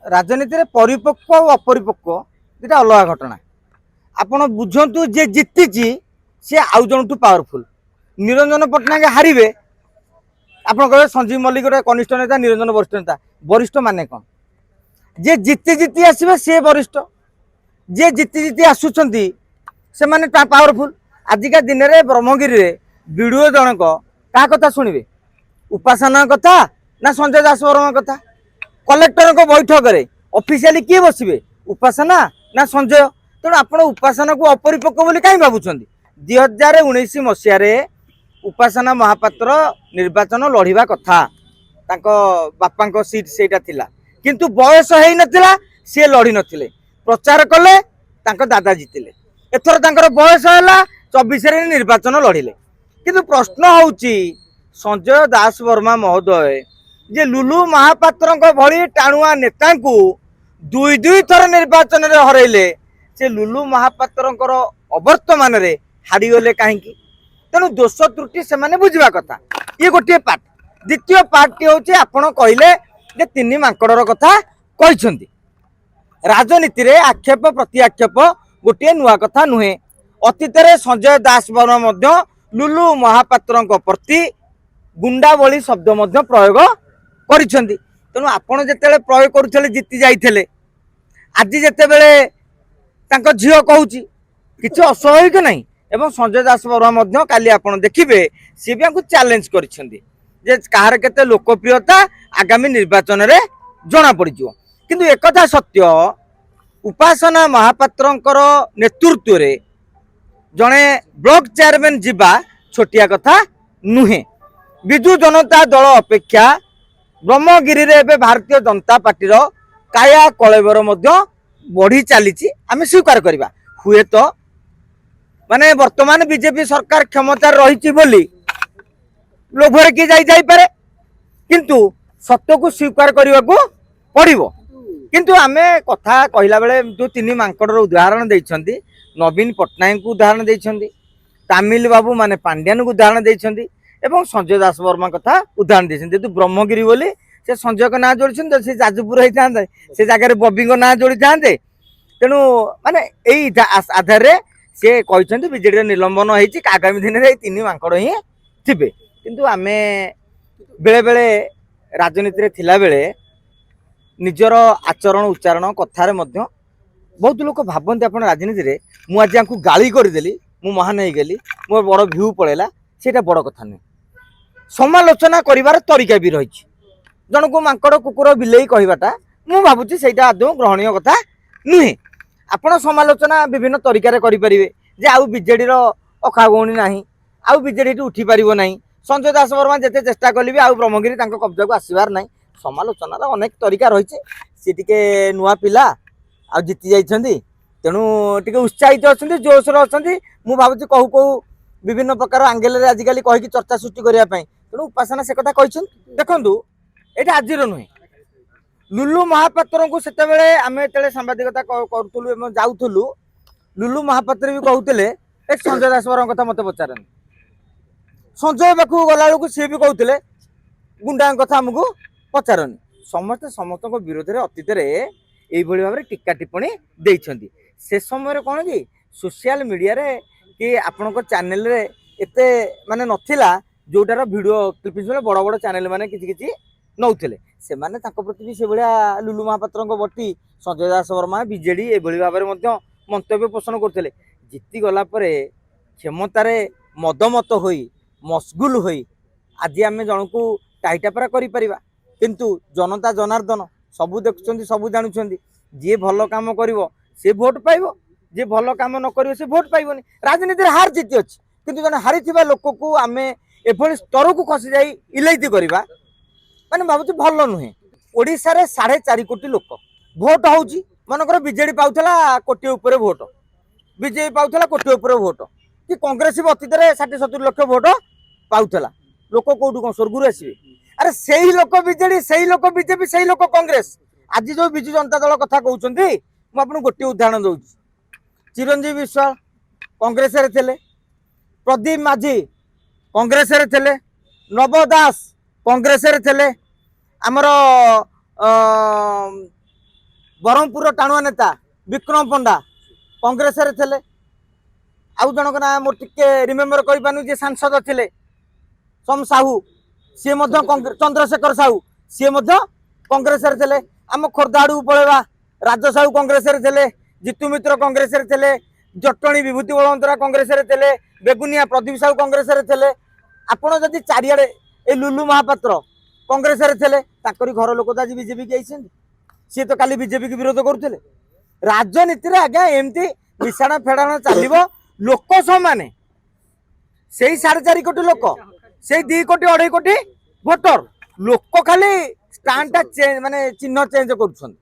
राजनीति रे परिपक्व और अपरिपक्व दुटा अलग घटना। आपण बुझंतु जे जीती सी आउ जन टू पावरफुल। निरंजन पट्टनायक हारे आप संजीव मल्लिक गोटे कनिष्ठ नेता, निरंजन वरिष्ठ नेता। वरिष्ठ माने कौन? जे जीती जीती आसवे सी वरिष्ठ, जे जीती जीती आसुचंती से माने पावरफुल। आजिका दिन में ब्रह्मगिरी रे वीडियो जनक क्या कथा शुणवे? उपासना कथा ना संजय दास वर्मा कथा? कलेक्टर को बैठक में ऑफिशियली किए बसवे? उपासना ना संजय? तेणु आप उपासना को अपरिपक्व बोली कहीं भावुं? 2019 मसीह उपासना महापात्र निर्वाचन लड़िबा कथा, तांको बापा सीट सेटा थिला, किंतु बयस है नथिला, सी लड़ी नथिले, प्रचार कले, तांको दादा जीतिले। एथर तांकर बयस हैला 24 रे निर्वाचन लड़िले। किंतु प्रश्न होउची संजय दास वर्मा महोदय जे लुलु महापात्र भली टाणुआ नेता को दुई दुई थर निर्वाचन रे हरैले, से लुलु महापात्र अवर्तमान रे हारीगले कहीं? तेणु दोष त्रुटि से माने बुझा कथा। ये गोटे पार्ट। द्वितीय पार्टी हूँ आपण कहले जे तीन मांकड़र कथा कहते। राजनीति रे आक्षेप प्रति आक्षेप गोटे नुआ कथा नुहे। अतीत रे संजय दास वर्मा मध्य लुलु महापात्र प्रति गुंडा बोली शब्द मध्य प्रयोग करिसेंती। तेणु आपण जेतेबेले प्रयोग करुथले जीति जाइथले, आज जेतेबेले तांको झियो कहूची किछि अस्वाभाविक नहीं। एवं संजय दास वर्मा मध्य काली आपण देखिबे सी भी चैलेंज करिसेंती जे कहार केते लोकप्रियता आगामी निर्वाचन रे जना पड़ जिवो। किंतु एक कथा सत्य, उपासना महापात्रंकर नेतृत्व रे जणे ब्लॉक चेयरमैन जीवा छोटिया कथा नुहे। विजु जनता दल अपेक्षा ब्रह्मगिरी रे एबे भारतीय जनता पार्टी रो काया कलेबर मध्य बढ़ी चली आम स्वीकार करवा। हुए तो माने वर्तमान बीजेपी सरकार क्षमता रही बोली लोभरे किए जाई पारे, किंतु सत्य को स्वीकार करने को पड़ो। किंतु आमे कथा कहला बेले जो तीन मांकड़र उदाहरण देइछंती, नवीन पट्टनायक को उदाहरण देइछंती, तामिल बाबू माने पांड्यान को उदाहरण देइछंती, एवं संजय दास वर्मा कथा उदाहरण देइछंती। जेतु ब्रह्मगिरी बोली से संजय को ना जोड़ी से जाजपुर होता से जगह बबी को ना जोड़ी था। तेणु माने यही आधार से कहते बीजेडी निलंबन होती आगामी दिन में तीन मांकड़ ही थे। किंतु आमे बेले बेले राजनीति थिला बेले निजर आचरण उच्चारण कथार मध्य बहुत लोग भावती आप राजनीति रे मु आज आपको गाली करदेली, मु महान हो गली, मोर बड़ भ्यू पड़ेगा, सेटा बड़ कथा नुहे। समालोचना करिवार तरीका भी रही। जन को मांकड़ कुकुर बिलेई कहवाटा मु भावुची सेटा आदौ ग्रहणीय कथा नुहे। आपण समालोचना विभिन्न तरीका करें जे आउ बीजेडी अखागौणी ना, आउ बीजेडी उठी पार ना। संजय दास वर्मा जिते चेष्टा कले भी आउ ब्रह्मगिरी कब्जा को आसबार ना। समालोचनार अनेक तरीका रही। सी टे नुआ पिला आ जीति जाइछंती, तेणु टिके उत्साहित अच्छा, जोशर अच्छा। मु भावुची कहू कहू विभिन्न प्रकार आंगेल आजिकल कहीकि चर्चा सृष्टि करने। तेणु उपासना से कथा कहते। देखु ये आज नुहे। लुलु महापात्र को सेते बेले आमे तेले सांबादिकता करथुलु एवं जाउथुलु, लुलु महापात्र भी कहते एक संजय दास वर्मा कथा मत पचारन। संजय पाखु गला बेलू सी भी कहते गुंडा कथा आमको पचारन। समस्त समस्त विरोध में अतीत यही भाव में टीका टिप्पणी देइछंती। से समय कौन कि सोशल मीडिया रे कि आपण चैनल रे एते माने नथिला जोटार वीडियो क्लिपिंग बड़ बड़ चैनल माने किछि किछि नौथिले, से माने ताको प्रति भी से भलिया लुलु महापात्र बटी संजय दास वर्मा बीजेडी ए भाव में मंतव्य पोषण करते। जीति गला परे क्षमतार मदमत होई मशगुल होई आज आम जन को टाइटापरा करिपरिबा, किंतु जनता जनार्दन सबू देखुं सबू जानुं। जी भल काम करिवो से भोट पाइबो, जी भल काम न करिवो से भोट पाइबोनी। राजनीति हार जीति अच्छी, किंतु जन हारी लोक को आम एभली स्तर को खसी जाई इलाइती करवा माने भावुँ भल नुहे। ओडिशा रे 4.5 कोटी लोक भोट होउची, मनकर बीजेडी पाउथला कोटी ऊपर भोट, बीजेपी पाउथला कोटी ऊपर भोट, कि कांग्रेस भी अतीत 60-70 लाख भोट पाउथला। लोक कोठू कौन स्वर्ग आसवे? अरे सही लोक बीजेडी, सही लोक बीजेपी, सही लोक कांग्रेस। आज जो विजु जनता दल कथा कहते मुझे गोटे उदाहरण दूसरी। चिरंजीवी विश्वाल कांग्रेस रे थे, प्रदीप माझी कांग्रेस रे थे, नव दास कांग्रेस रे थे, आमर ब्रह्मपुर टाणुआ नेता विक्रम पंडा कांग्रेस रे थे आउ जनक ना मोर टिके रिमेम्बर करि पानु जे सांसद थिले सोम साहू सी चंद्रशेखर साहू सी कांग्रेस रे थे आम खोर्धाड़ू पलैबा राज साहू कांग्रेस रे थे जितु मित्र कांग्रेस रे थे जटणी विभूति बलवंतरा कांग्रेस रे थे बेगुनिया प्रदीप साहू कांग्रेस रे थे आपण जदि चारिआडे ए लुलु महापात्र कांग्रेस रे थे ताकरी घर लोक तो आज बीजेपी की आइछन सी तो काली बीजेपी की विरोध करथिले राजनीति रे आज्ञा एमती मिशाण फेड़ाण चलिबो लोक समाने से 4.5 कोटी लोक से 2 कोटी 2.5 कोटी भोटर लोक खाली स्टांड टा माने चिन्ह चेंज करूछन